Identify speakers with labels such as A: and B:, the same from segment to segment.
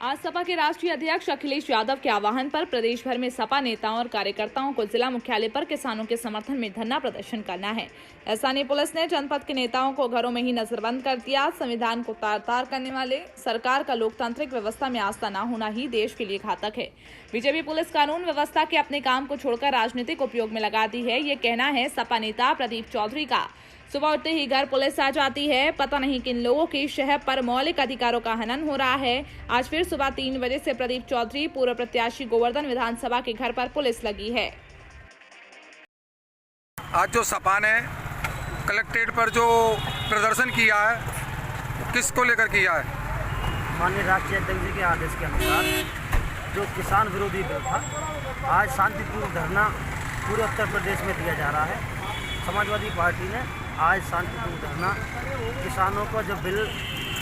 A: आज सपा के राष्ट्रीय अध्यक्ष अखिलेश यादव के आह्वान पर प्रदेश भर में सपा नेताओं और कार्यकर्ताओं को जिला मुख्यालय पर किसानों के समर्थन में धरना प्रदर्शन करना है। स्थानीय पुलिस ने जनपद के नेताओं को घरों में ही नजरबंद कर दिया। संविधान को तार-तार करने वाले सरकार का लोकतांत्रिक व्यवस्था में आस्था न होना ही देश के लिए घातक है। बीजेपी पुलिस कानून व्यवस्था के अपने काम को छोड़कर राजनीतिक उपयोग में लगाती है, ये कहना है सपा नेता प्रदीप चौधरी का। सुबह उठते ही घर पुलिस आ जाती है। पता नहीं किन लोगों की शहर पर मौलिक अधिकारों का हनन हो रहा है। आज फिर सुबह 3 बजे से प्रदीप चौधरी पूर्व प्रत्याशी गोवर्धन विधानसभा के घर पर पुलिस लगी है।
B: आज जो सपा ने कलेक्ट्रेट पर जो प्रदर्शन किया है, किसको लेकर किया है?
C: माननीय राष्ट्रीय अध्यक्ष जी के आदेश के अनुसार जो किसान विरोधी बिल था, आज शांतिपूर्ण धरना पूरे उत्तर प्रदेश में दिया जा रहा है। समाजवादी पार्टी ने आज शांतिपूर्ण धरना किसानों का जो बिल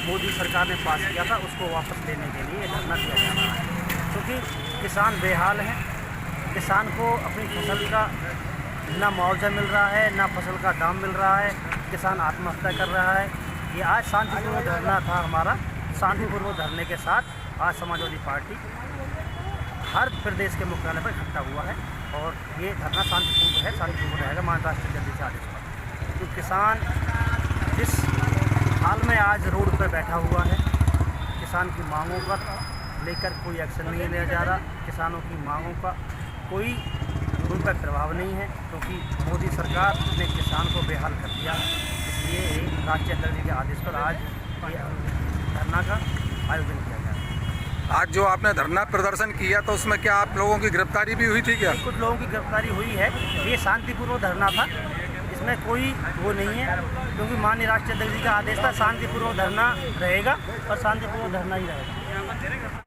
C: मोदी सरकार ने पास किया था उसको वापस लेने के लिए धरना दिया जा रहा है, क्योंकि किसान बेहाल हैं। किसान को अपनी फसल का ना मुआवजा मिल रहा है, ना फसल का दाम मिल रहा है। किसान आत्महत्या कर रहा है। ये आज शांतिपूर्ण धरना था हमारा। शांतिपूर्ण धरने के साथ आज समाजवादी पार्टी हर प्रदेश के मुख्यालय पर इकट्ठा हुआ है और ये धरना शांतिपूर्ण है, शांतिपूर्ण रहेगा माननीय राष्ट्रीय अध्यक्ष के आदेश पर। तो किसान जिस हाल में आज रोड पर बैठा हुआ है, किसान की मांगों पर लेकर कोई एक्शन नहीं लिया जा रहा। किसानों की मांगों का कोई उन पर प्रभाव नहीं है, क्योंकि मोदी सरकार ने किसान को बेहाल कर दिया। इसलिए राष्ट्रीय अध्यक्ष के आदेश पर आज ये धरना का आयोजन किया गया।
B: आज जो आपने धरना प्रदर्शन किया तो उसमें क्या आप लोगों की गिरफ्तारी भी हुई थी क्या?
C: कुछ लोगों की गिरफ्तारी हुई है। ये शांतिपूर्ण धरना था, इसमें कोई वो नहीं है, क्योंकि माननीय राष्ट्रीय अध्यक्ष जी का आदेश था शांतिपूर्ण धरना रहेगा और शांतिपूर्ण धरना ही रहेगा।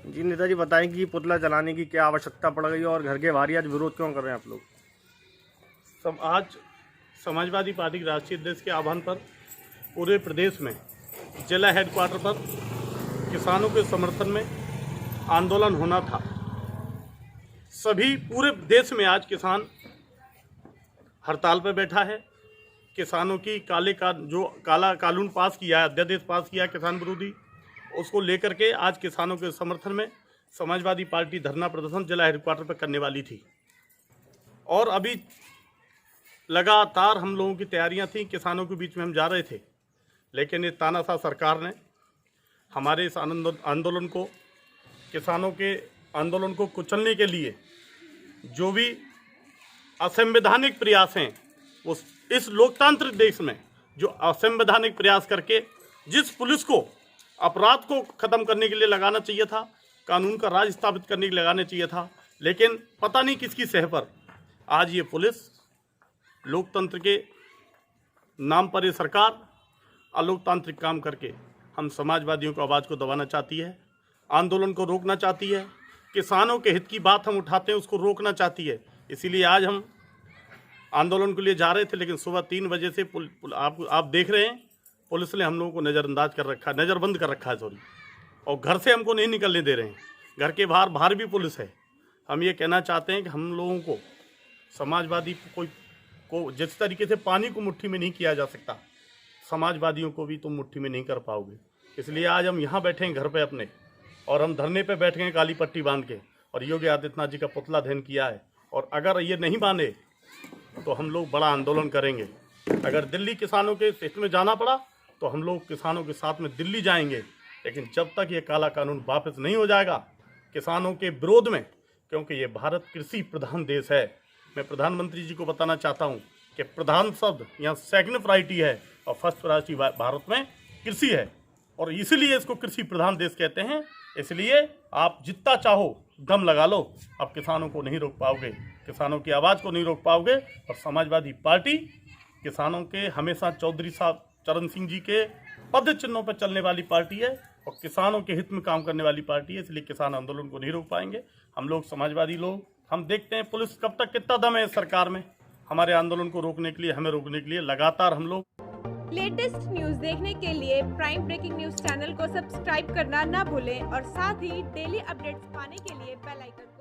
D: जी नेताजी बताएं कि पुतला जलाने की क्या आवश्यकता पड़ गई और घर के बाहर आज विरोध क्यों कर रहे हैं आप लोग?
E: आज समाजवादी पार्टी के राष्ट्रीय अध्यक्ष के आह्वान पर पूरे प्रदेश में जिला हेडक्वार्टर पर किसानों के समर्थन में आंदोलन होना था। सभी पूरे देश में आज किसान हड़ताल पर बैठा है। किसानों की जो काला कानून पास किया है, अध्यादेश पास किया है किसान विरोधी, उसको लेकर के आज किसानों के समर्थन में समाजवादी पार्टी धरना प्रदर्शन जिला हेडक्वार्टर पर करने वाली थी। और अभी लगातार हम लोगों की तैयारियां थी, किसानों के बीच में हम जा रहे थे, लेकिन ये तानाशाह सरकार ने हमारे इस आंदोलन को, किसानों के आंदोलन को कुचलने के लिए जो भी असंवैधानिक प्रयास हैं, वो इस लोकतांत्रिक देश में जो असंवैधानिक प्रयास करके जिस पुलिस को अपराध को ख़त्म करने के लिए लगाना चाहिए था, कानून का राज स्थापित करने के लिए लगाना चाहिए था, लेकिन पता नहीं किसकी सह पर आज ये पुलिस, लोकतंत्र के नाम पर ये सरकार अलोकतांत्रिक काम करके हम समाजवादियों को आवाज़ को दबाना चाहती है, आंदोलन को रोकना चाहती है, किसानों के हित की बात हम उठाते हैं उसको रोकना चाहती है। इसीलिए आज हम आंदोलन के लिए जा रहे थे, लेकिन सुबह 3 बजे से आप देख रहे हैं पुलिस ने हम लोगों को नज़रअंदाज कर रखा है, नज़रबंद कर रखा है सॉरी, और घर से हमको नहीं निकलने दे रहे हैं। घर के बाहर भी पुलिस है। हम ये कहना चाहते हैं कि हम लोगों को समाजवादी को जिस तरीके से पानी को मुट्ठी में नहीं किया जा सकता, समाजवादियों को भी तुम मुट्ठी में नहीं कर पाओगे। इसलिए आज हम यहाँ बैठे हैं घर पे अपने, और हम धरने पे बैठ गए काली पट्टी बांध के, और योगी आदित्यनाथ जी का पुतला दहन किया है। और अगर ये नहीं माने तो हम लोग बड़ा आंदोलन करेंगे। अगर दिल्ली किसानों के हित में जाना पड़ा तो हम लोग किसानों के साथ में दिल्ली जाएंगे, लेकिन जब तक ये काला कानून वापस नहीं हो जाएगा किसानों के विरोध में, क्योंकि ये भारत कृषि प्रधान देश है। मैं प्रधानमंत्री जी को बताना चाहता हूँ कि प्रधान शब्द यहाँ सेकंड प्रायोरिटी है और फर्स्ट प्रायोरिटी भारत में कृषि है, और इसीलिए इसको कृषि प्रधान देश कहते हैं। इसलिए आप जितना चाहो दम लगा लो, आप किसानों को नहीं रोक पाओगे, किसानों की आवाज़ को नहीं रोक पाओगे। और समाजवादी पार्टी किसानों के हमेशा चौधरी साहब चरण सिंह जी के पद चिन्हों पर चलने वाली पार्टी है और किसानों के हित में काम करने वाली पार्टी है। इसलिए किसान आंदोलन को नहीं रोक पाएंगे। हम लोग समाजवादी लोग, हम देखते हैं पुलिस कब तक कितना दम है सरकार में हमारे आंदोलन को रोकने के लिए, हमें रोकने के लिए। लगातार हम लोग
F: लेटेस्ट न्यूज देखने के लिए प्राइम ब्रेकिंग न्यूज चैनल को सब्सक्राइब करना ना भूलें और साथ ही डेली अपडेट्स पाने के लिए बेल आइकन